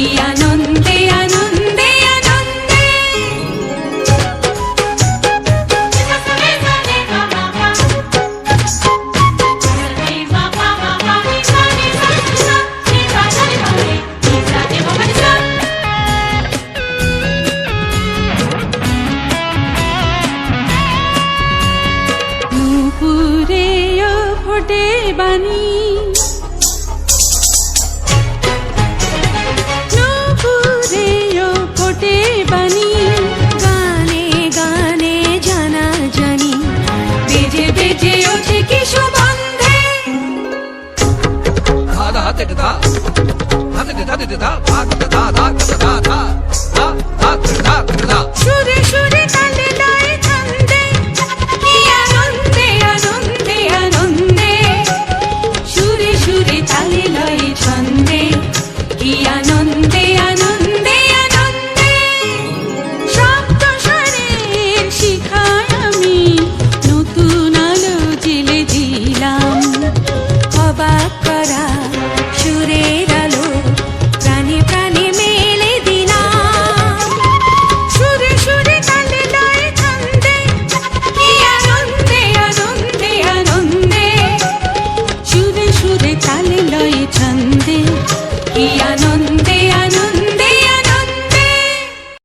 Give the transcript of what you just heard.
কি আনন্দে আনন্দে আনন্দে। নুপুরে ফোটে বাণী, গানে গানে জানা জানি, বেজে বেজে ওঠে কি সুগন্ধে। সুরে সুরে তালে লয়ে ছন্দে, কি আনন্দে আনন্দে আনন্দে। সুরে সুরে তালে লয়ে ছন্দে, কি আনন্দে আনন্দে আনন্দে। শব্দ স্বরের শিখায় আমি নতুন আলো জেলে দিলাম, অবাক করা সুরের আলো প্রাণে প্রাণে মেলে দিলাম। সুরে সুরে তালে লয়ে ছন্দে, কি আনন্দে আনন্দে আনন্দে। সুরে সুরে তালে লয়ে ছন্দে, কি আনন্দে